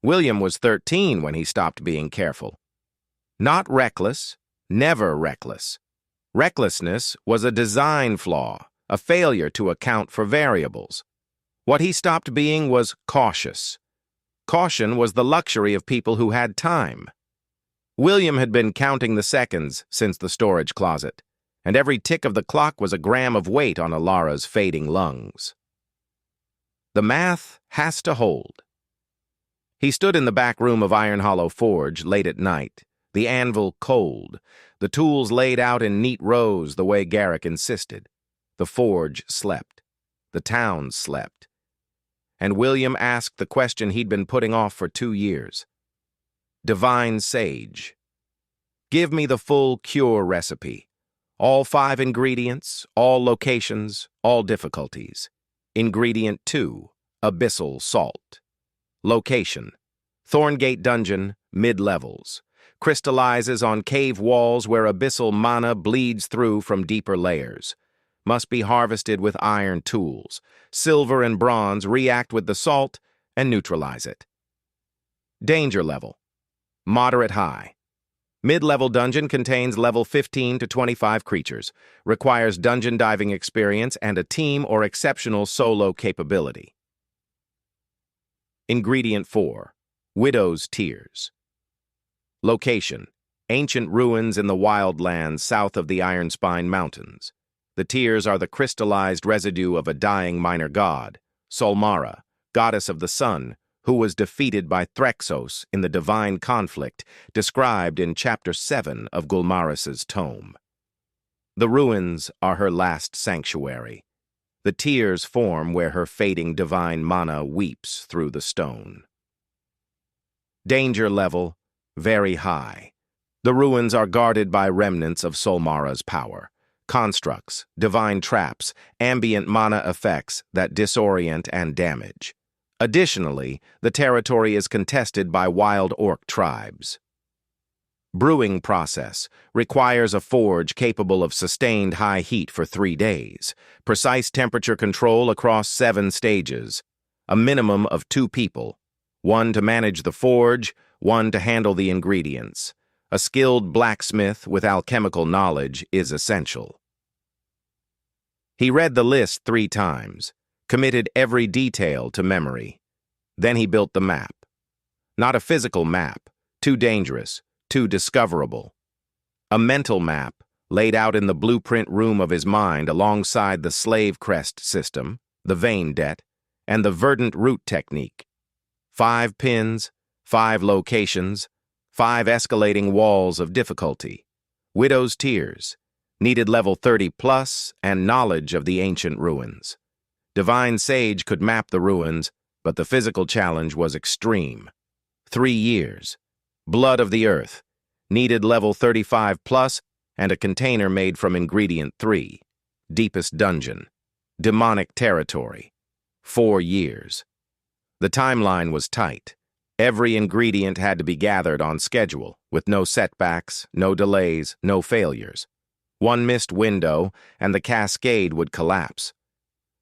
William was 13 when he stopped being careful. Not reckless, never reckless. Recklessness was a design flaw, a failure to account for variables. What he stopped being was cautious. Caution was the luxury of people who had time. William had been counting the seconds since the storage closet, and every tick of the clock was a gram of weight on Alara's fading lungs. The math has to hold. He stood in the back room of Iron Hollow Forge late at night, the anvil cold, the tools laid out in neat rows the way Garrick insisted. The forge slept. The town slept. And William asked the question he'd been putting off for 2 years. Divine Sage. Give me the full cure recipe. All 5 ingredients, all locations, all difficulties. Ingredient 2, abyssal salt. Location, Thorngate Dungeon, mid-levels. Crystallizes on cave walls where abyssal mana bleeds through from deeper layers. Must be harvested with iron tools. Silver and bronze react with the salt and neutralize it. Danger level, moderate high. Mid-level dungeon contains level 15 to 25 creatures. Requires dungeon diving experience and a team or exceptional solo capability. Ingredient 4, Widow's Tears. Location, ancient ruins in the wildlands south of the Ironspine Mountains. The tears are the crystallized residue of a dying minor god, Solmara, goddess of the sun, who was defeated by Threxos in the divine conflict described in Chapter 7 of Gulmaris's tome. The ruins are her last sanctuary. The tears form where her fading divine mana weeps through the stone. Danger level, very high. The ruins are guarded by remnants of Solmara's power. Constructs, divine traps, ambient mana effects that disorient and damage. Additionally, the territory is contested by wild orc tribes. Brewing process requires a forge capable of sustained high heat for 3 days, precise temperature control across 7 stages, a minimum of 2 people, 1 to manage the forge, 1 to handle the ingredients. A skilled blacksmith with alchemical knowledge is essential. He read the list 3 times, committed every detail to memory. Then he built the map. Not a physical map, too dangerous, too discoverable. A mental map laid out in the blueprint room of his mind alongside the slave crest system, the vein debt, and the verdant root technique. 5 pins, 5 locations, 5 escalating walls of difficulty. Widow's Tears. Needed level 30 plus and knowledge of the ancient ruins. Divine Sage could map the ruins, but the physical challenge was extreme. 3 years. Blood of the Earth. Needed level 35 plus and a container made from ingredient 3. Deepest dungeon. Demonic territory. 4 years. The timeline was tight. Every ingredient had to be gathered on schedule, with no setbacks, no delays, no failures. 1 missed window, and the cascade would collapse.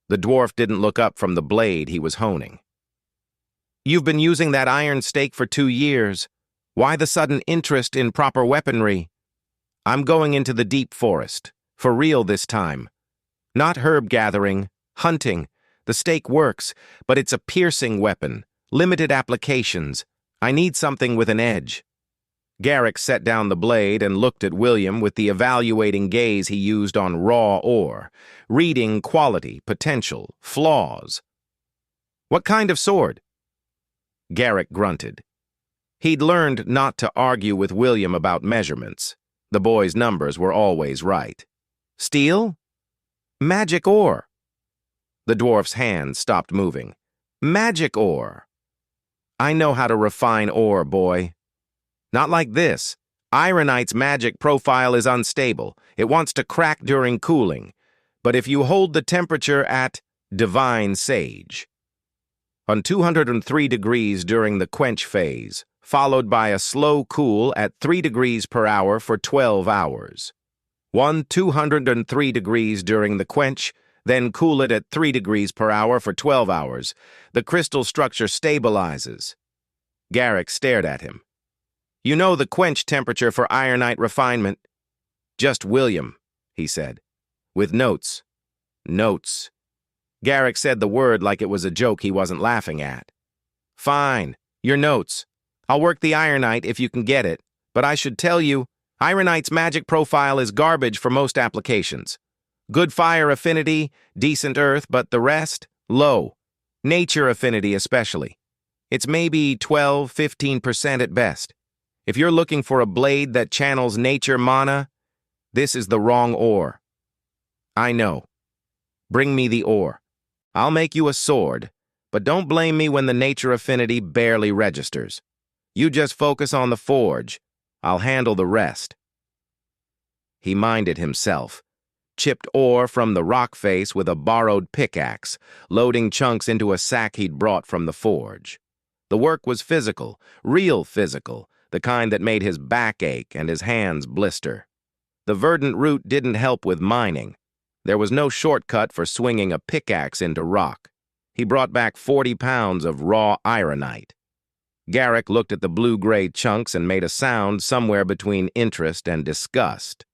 The dwarf didn't look up from the blade he was honing. "You've been using that iron stake for 2 years. Why the sudden interest in proper weaponry?" "I'm going into the deep forest. For real this time. Not herb gathering, hunting. The stake works, but it's a piercing weapon. Limited applications. I need something with an edge." Garrick set down the blade and looked at William with the evaluating gaze he used on raw ore, reading quality, potential, flaws. "What kind of sword?" Garrick grunted. He'd learned not to argue with William about measurements. The boy's numbers were always right. "Steel?" "Magic ore." The dwarf's hand stopped moving. "Magic ore." "I know how to refine ore, boy." "Not like this. Ironite's magic profile is unstable. It wants to crack during cooling. But if you hold the temperature at Divine Sage, on 203 degrees during the quench phase, followed by a slow cool at 3 degrees per hour for 12 hours. 203 degrees during the quench, then cool it at 3 degrees per hour for 12 hours. The crystal structure stabilizes. Garrick stared at him. You know the quench temperature for ironite refinement? Just William, he said. With notes. Notes. Garrick said the word like it was a joke he wasn't laughing at. Fine, your notes. I'll work the ironite if you can get it, but I should tell you, ironite's magic profile is garbage for most applications. Good fire affinity, decent earth, but the rest, low. Nature affinity especially. It's maybe 12–15% at best. If you're looking for a blade that channels nature mana, this is the wrong ore. I know. Bring me the ore. I'll make you a sword, but don't blame me when the nature affinity barely registers. You just focus on the forge. I'll handle the rest. He minded himself. Chipped ore from the rock face with a borrowed pickaxe, loading chunks into a sack he'd brought from the forge. The work was physical, real physical, the kind that made his back ache and his hands blister. The verdant root didn't help with mining. There was no shortcut for swinging a pickaxe into rock. He brought back 40 pounds of raw ironite. Garrick looked at the blue-gray chunks and made a sound somewhere between interest and disgust.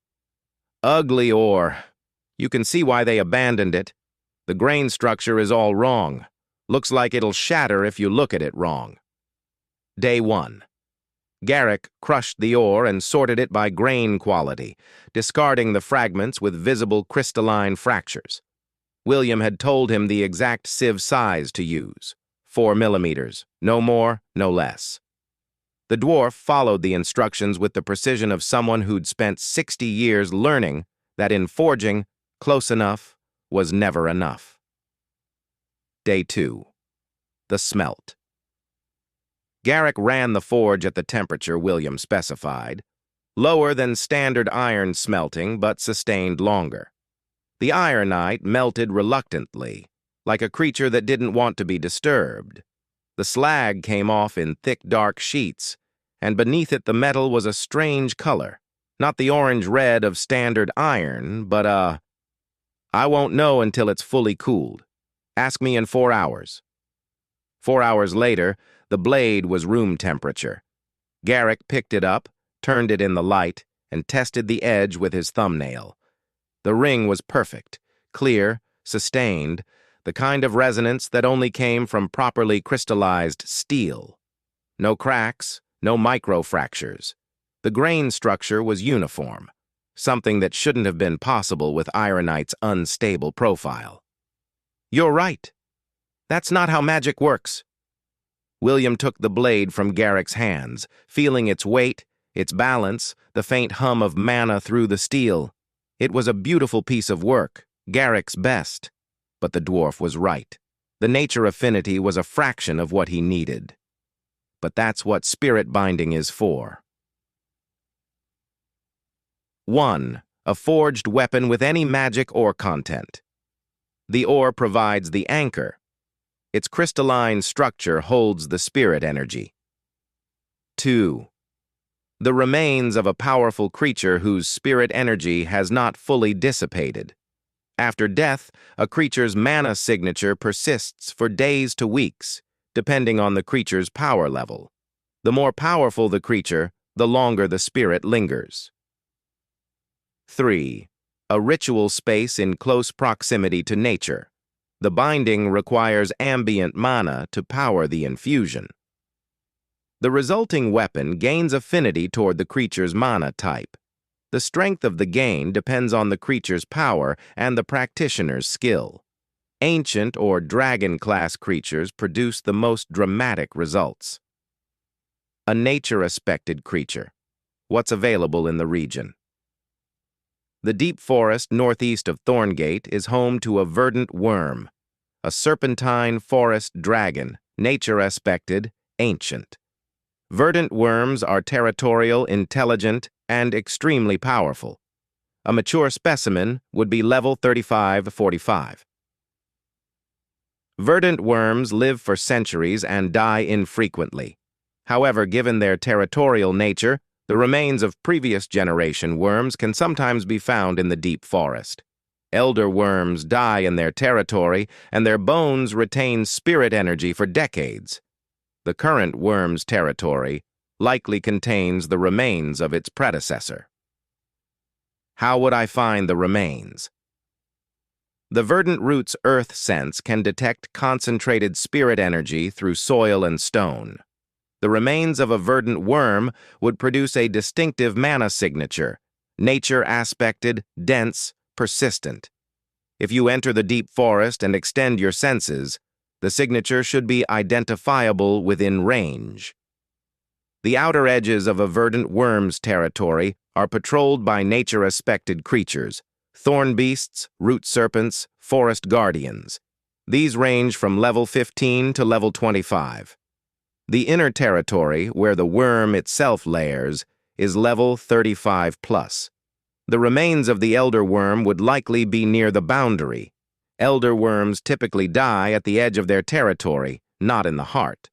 Ugly ore. You can see why they abandoned it. The grain structure is all wrong. Looks like it'll shatter if you look at it wrong. Day 1. Garrick crushed the ore and sorted it by grain quality, discarding the fragments with visible crystalline fractures. William had told him the exact sieve size to use, 4 millimeters, no more, no less. The dwarf followed the instructions with the precision of someone who'd spent 60 years learning that in forging, close enough was never enough. Day 2. The smelt. Garrick ran the forge at the temperature William specified, lower than standard iron smelting but sustained longer. The ironite melted reluctantly, like a creature that didn't want to be disturbed. The slag came off in thick dark sheets, and beneath it the metal was a strange color, not the orange-red of standard iron, but I won't know until it's fully cooled. Ask me in 4 hours. 4 hours later, the blade was room temperature. Garrick picked it up, turned it in the light, and tested the edge with his thumbnail. The ring was perfect, clear, sustained, the kind of resonance that only came from properly crystallized steel. No cracks, no microfractures. The grain structure was uniform, something that shouldn't have been possible with ironite's unstable profile. You're right. That's not how magic works. William took the blade from Garrick's hands, feeling its weight, its balance, the faint hum of mana through the steel. It was a beautiful piece of work, Garrick's best. But the dwarf was right. The nature affinity was a fraction of what he needed. But that's what spirit binding is for. 1. A forged weapon with any magic ore content. The ore provides the anchor. Its crystalline structure holds the spirit energy. 2. The remains of a powerful creature whose spirit energy has not fully dissipated. After death, a creature's mana signature persists for days to weeks, depending on the creature's power level. The more powerful the creature, the longer the spirit lingers. 3. A ritual space in close proximity to nature. The binding requires ambient mana to power the infusion. The resulting weapon gains affinity toward the creature's mana type. The strength of the gain depends on the creature's power and the practitioner's skill. Ancient or dragon-class creatures produce the most dramatic results. A nature-aspected creature. What's available in the region? The deep forest northeast of Thorngate is home to a verdant worm, a serpentine forest dragon, nature-aspected, ancient. Verdant worms are territorial, intelligent, and extremely powerful. A mature specimen would be level 35–45. Verdant worms live for centuries and die infrequently. However, given their territorial nature, the remains of previous generation worms can sometimes be found in the deep forest. Elder worms die in their territory, and their bones retain spirit energy for decades. The current worm's territory likely contains the remains of its predecessor. How would I find the remains? The verdant root's earth sense can detect concentrated spirit energy through soil and stone. The remains of a verdant worm would produce a distinctive mana signature, nature-aspected, dense, persistent. If you enter the deep forest and extend your senses, the signature should be identifiable within range. The outer edges of a verdant worm's territory are patrolled by nature-aspected creatures, thorn beasts, root serpents, forest guardians. These range from level 15 to level 25. The inner territory, where the worm itself lairs, is level 35 plus. The remains of the elder worm would likely be near the boundary. Elder worms typically die at the edge of their territory, not in the heart.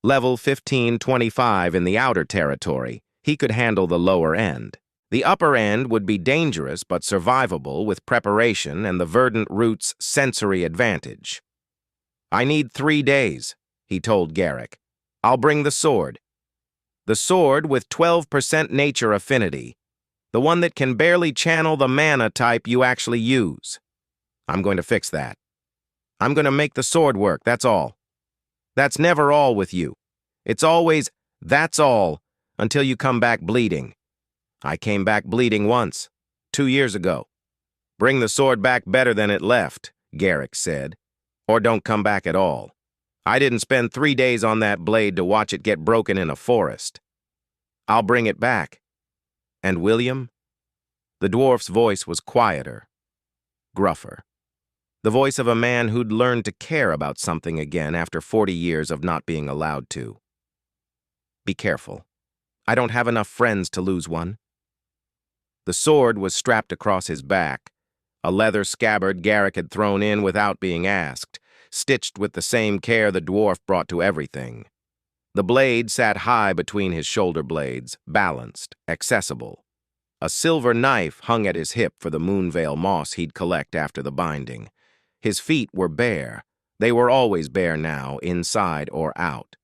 Level 15-25 in the outer territory, he could handle the lower end. The upper end would be dangerous but survivable with preparation and the verdant root's sensory advantage. I need 3 days, he told Garrick. I'll bring the sword. The sword with 12% nature affinity, the one that can barely channel the mana type you actually use. I'm going to fix that. I'm going to make the sword work, that's all. That's never all with you. It's always, that's all, until you come back bleeding. I came back bleeding once, 2 years ago. Bring the sword back better than it left, Garrick said, or don't come back at all. I didn't spend 3 days on that blade to watch it get broken in a forest. I'll bring it back. And William? The dwarf's voice was quieter, gruffer. The voice of a man who'd learned to care about something again after 40 years of not being allowed to. Be careful. I don't have enough friends to lose one. The sword was strapped across his back, a leather scabbard Garrick had thrown in without being asked, stitched with the same care the dwarf brought to everything. The blade sat high between his shoulder blades, balanced, accessible. A silver knife hung at his hip for the moonveil moss he'd collect after the binding. His feet were bare. They were always bare now, inside or out.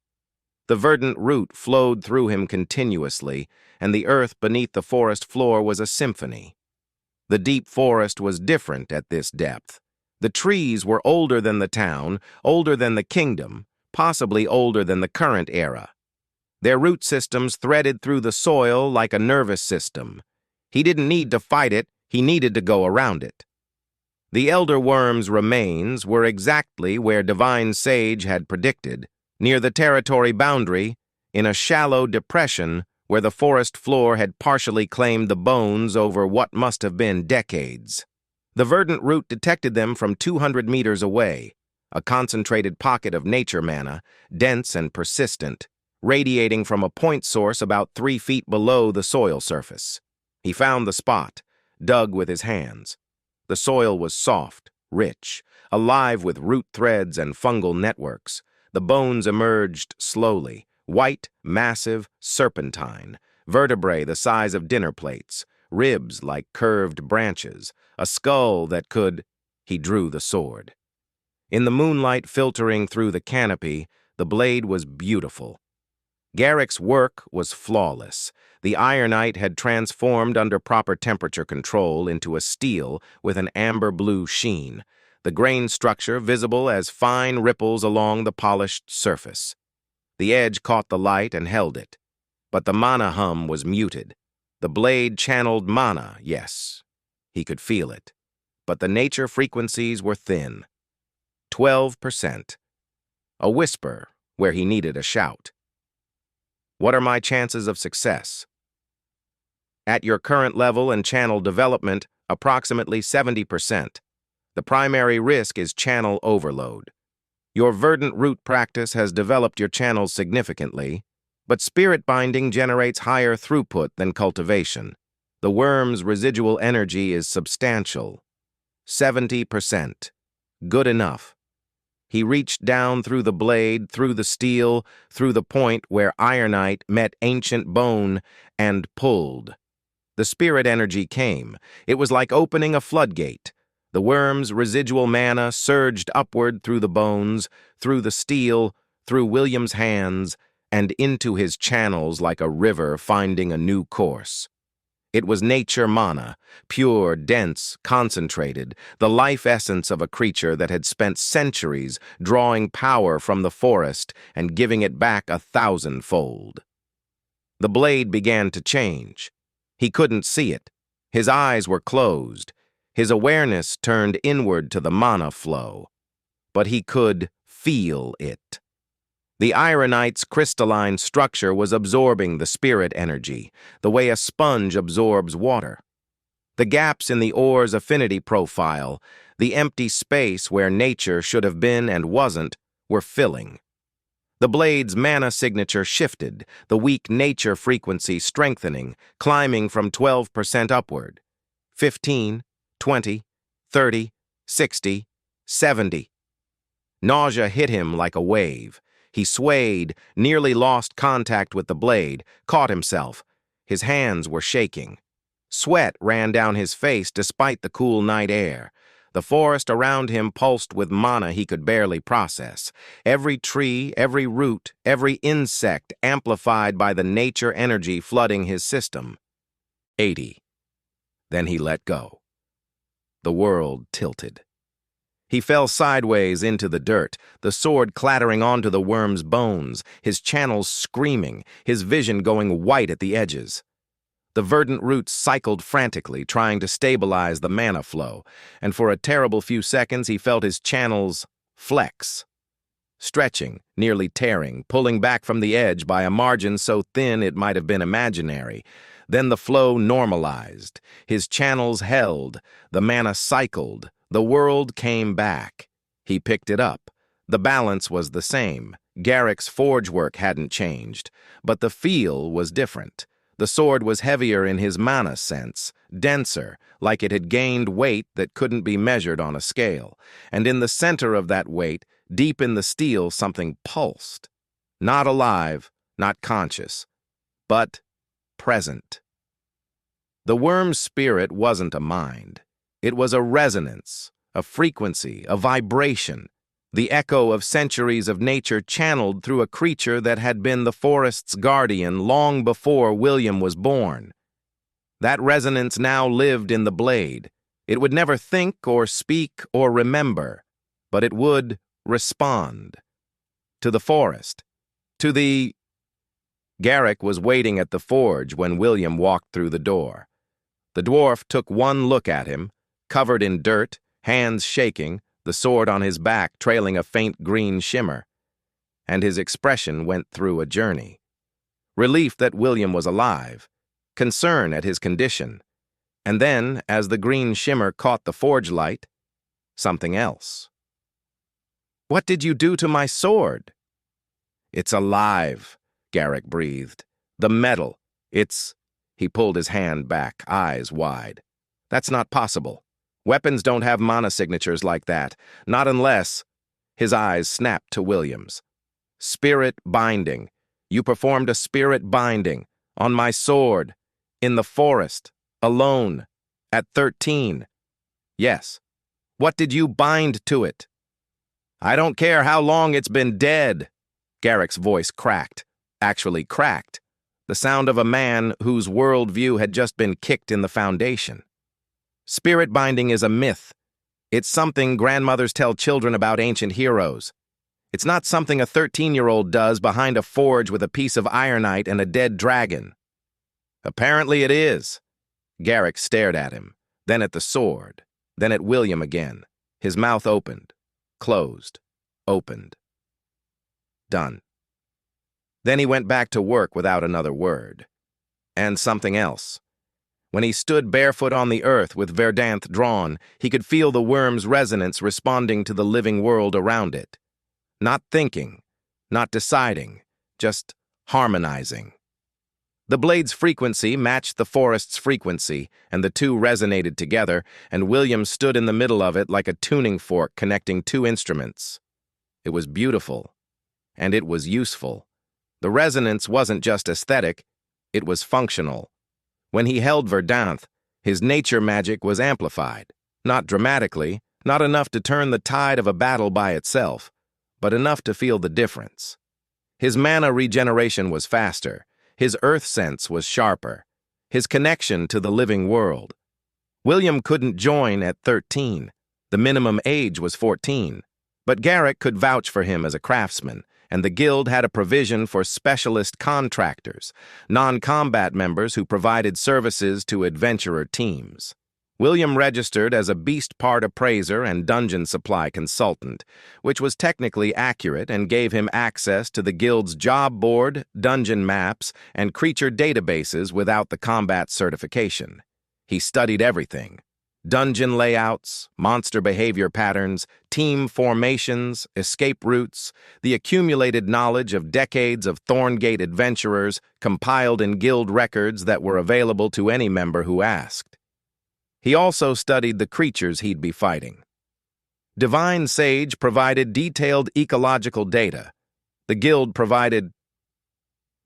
The verdant root flowed through him continuously, and the earth beneath the forest floor was a symphony. The deep forest was different at this depth. The trees were older than the town, older than the kingdom, possibly older than the current era. Their root systems threaded through the soil like a nervous system. He didn't need to fight it, he needed to go around it. The elder worm's remains were exactly where Divine Sage had predicted, near the territory boundary, in a shallow depression where the forest floor had partially claimed the bones over what must have been decades. The verdant root detected them from 200 meters away, a concentrated pocket of nature mana, dense and persistent, radiating from a point source about 3 feet below the soil surface. He found the spot, dug with his hands. The soil was soft, rich, alive with root threads and fungal networks. The bones emerged slowly, white, massive, serpentine, vertebrae the size of dinner plates, ribs like curved branches, a skull that could... He drew the sword. In the moonlight filtering through the canopy, the blade was beautiful. Garrick's work was flawless. The ironite had transformed under proper temperature control into a steel with an amber-blue sheen, the grain structure visible as fine ripples along the polished surface. The edge caught the light and held it, but the mana hum was muted. The blade channeled mana, yes. He could feel it, but the nature frequencies were thin. 12%. A whisper where he needed a shout. What are my chances of success? At your current level and channel development, approximately 70%. The primary risk is channel overload. Your verdant root practice has developed your channels significantly, but spirit binding generates higher throughput than cultivation. The worm's residual energy is substantial. 70%. Good enough. He reached down through the blade, through the steel, through the point where ironite met ancient bone, and pulled. The spirit energy came. It was like opening a floodgate. The worm's residual mana surged upward through the bones, through the steel, through William's hands, and into his channels like a river finding a new course. It was nature mana, pure, dense, concentrated, the life essence of a creature that had spent centuries drawing power from the forest and giving it back 1,000-fold. The blade began to change. He couldn't see it. His eyes were closed. His awareness turned inward to the mana flow. But he could feel it. The ironite's crystalline structure was absorbing the spirit energy, the way a sponge absorbs water. The gaps in the ore's affinity profile, the empty space where nature should have been and wasn't, were filling. The blade's mana signature shifted, the weak nature frequency strengthening, climbing from 12% upward. 15, 20, 30, 60, 70. Nausea hit him like a wave. He swayed, nearly lost contact with the blade, caught himself. His hands were shaking. Sweat ran down his face despite the cool night air. The forest around him pulsed with mana he could barely process. Every tree, every root, every insect amplified by the nature energy flooding his system. 80. Then he let go. The world tilted. He fell sideways into the dirt, the sword clattering onto the worm's bones, his channels screaming, his vision going white at the edges. The verdant roots cycled frantically, trying to stabilize the mana flow, and for a terrible few seconds he felt his channels flex. Stretching, nearly tearing, pulling back from the edge by a margin so thin it might have been imaginary. Then the flow normalized. His channels held, the mana cycled. The world came back. He picked it up. The balance was the same. Garrick's forge work hadn't changed, but the feel was different. The sword was heavier in his mana sense, denser, like it had gained weight that couldn't be measured on a scale. And in the center of that weight, deep in the steel, something pulsed. Not alive, not conscious, but present. The worm's spirit wasn't a mind. It was a resonance, a frequency, a vibration, the echo of centuries of nature channeled through a creature that had been the forest's guardian long before William was born. That resonance now lived in the blade. It would never think or speak or remember, but it would respond. To the forest, to the... Garrick was waiting at the forge when William walked through the door. The dwarf took one look at him, covered in dirt, hands shaking, the sword on his back trailing a faint green shimmer. And his expression went through a journey. Relief that William was alive, concern at his condition, and then, as the green shimmer caught the forge light, something else. "What did you do to my sword?" "It's alive," Garrick breathed. "The metal, it's..." He pulled his hand back, eyes wide. "That's not possible. Weapons don't have mana signatures like that, not unless..." His eyes snapped to William's. "Spirit binding. You performed a spirit binding. On my sword. In the forest. Alone. At 13. Yes. What did you bind to it?" "I don't care how long it's been dead." Garrick's voice cracked. Actually cracked. The sound of a man whose worldview had just been kicked in the foundation. "Spirit binding is a myth. It's something grandmothers tell children about ancient heroes. It's not something a 13-year-old does behind a forge with a piece of ironite and a dead dragon." "Apparently it is." Garrick stared at him, then at the sword, then at William again. His mouth opened, closed, opened. Done. Then he went back to work without another word. And something else. When he stood barefoot on the earth with Verdanth drawn, he could feel the worm's resonance responding to the living world around it. Not thinking, not deciding, just harmonizing. The blade's frequency matched the forest's frequency, and the two resonated together, and William stood in the middle of it like a tuning fork connecting two instruments. It was beautiful, and it was useful. The resonance wasn't just aesthetic, it was functional. When he held Verdanth, his nature magic was amplified. Not dramatically, not enough to turn the tide of a battle by itself, but enough to feel the difference. His mana regeneration was faster. His earth sense was sharper. His connection to the living world. William couldn't join at 13. The minimum age was 14. But Garrick could vouch for him as a craftsman, and the guild had a provision for specialist contractors, non-combat members who provided services to adventurer teams. William registered as a beast part appraiser and dungeon supply consultant, which was technically accurate and gave him access to the guild's job board, dungeon maps, and creature databases without the combat certification. He studied everything: dungeon layouts, monster behavior patterns, team formations, escape routes, the accumulated knowledge of decades of Thorngate adventurers compiled in guild records that were available to any member who asked. He also studied the creatures he'd be fighting. Divine Sage provided detailed ecological data. The guild provided...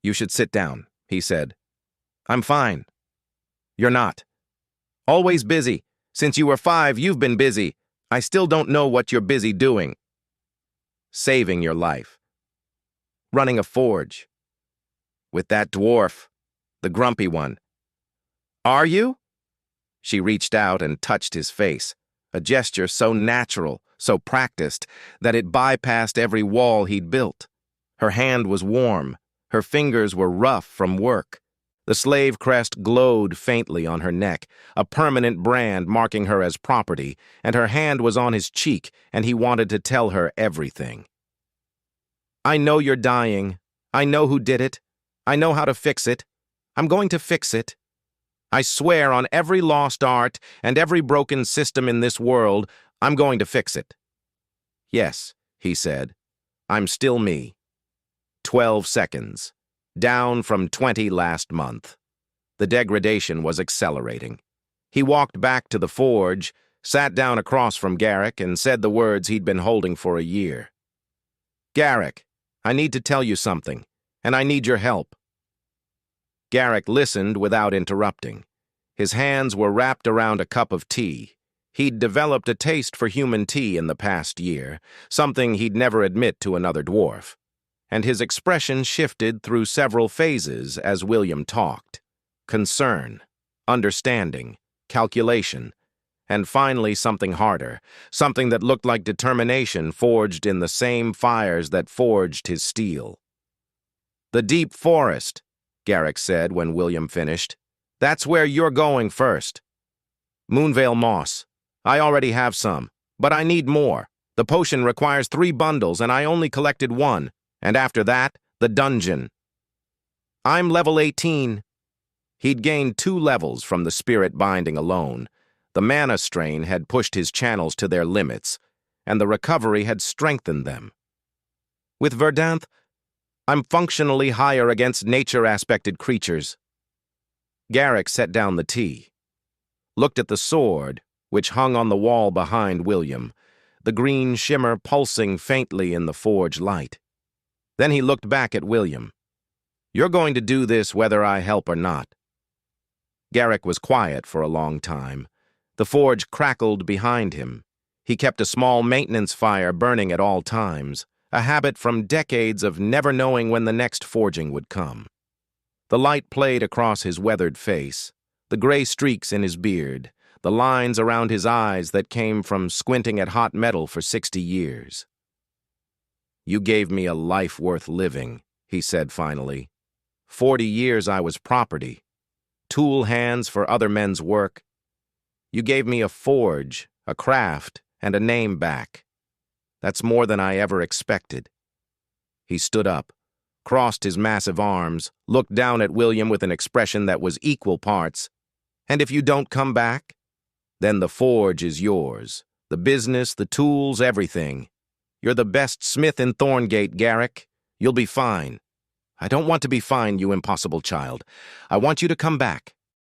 "You should sit down," he said. "I'm fine." "You're not. Always busy. Since you were 5, you've been busy. I still don't know what you're busy doing." "Saving your life. Running a forge. With that dwarf, the grumpy one." "Are you?" She reached out and touched his face, a gesture so natural, so practiced, that it bypassed every wall he'd built. Her hand was warm. Her fingers were rough from work. The slave crest glowed faintly on her neck, a permanent brand marking her as property, and her hand was on his cheek, and he wanted to tell her everything. "I know you're dying. I know who did it. I know how to fix it. I'm going to fix it. I swear on every lost art and every broken system in this world, I'm going to fix it." "Yes," he said. "I'm still me." 12 seconds. Down from 20 last month. The degradation was accelerating. He walked back to the forge, sat down across from Garrick, and said the words he'd been holding for a year. "Garrick, I need to tell you something, and I need your help." Garrick listened without interrupting. His hands were wrapped around a cup of tea. He'd developed a taste for human tea in the past year, something he'd never admit to another dwarf. And his expression shifted through several phases as William talked. Concern, understanding, calculation, and finally something harder, something that looked like determination forged in the same fires that forged his steel. "The deep forest," Garrick said when William finished. "That's where you're going first." "Moonvale moss. I already have some, but I need more. The potion requires 3 bundles, and I only collected 1. And after that, the dungeon." "I'm level 18. He'd gained 2 levels from the spirit binding alone. The mana strain had pushed his channels to their limits, and the recovery had strengthened them. "With Verdanth, I'm functionally higher against nature-aspected creatures." Garrick set down the tea, looked at the sword, which hung on the wall behind William, the green shimmer pulsing faintly in the forge light. Then he looked back at William. "You're going to do this whether I help or not." Garrick was quiet for a long time. The forge crackled behind him. He kept a small maintenance fire burning at all times, a habit from decades of never knowing when the next forging would come. The light played across his weathered face, the gray streaks in his beard, the lines around his eyes that came from squinting at hot metal for 60 years. "You gave me a life worth living," he said finally. 40 years I was property, tool hands for other men's work. You gave me a forge, a craft, and a name back. That's more than I ever expected." He stood up, crossed his massive arms, looked down at William with an expression that was equal parts. "And if you don't come back? Then the forge is yours. The business, the tools, everything. You're the best smith in Thorngate, Garrick. You'll be fine." "I don't want to be fine, you impossible child. I want you to come back.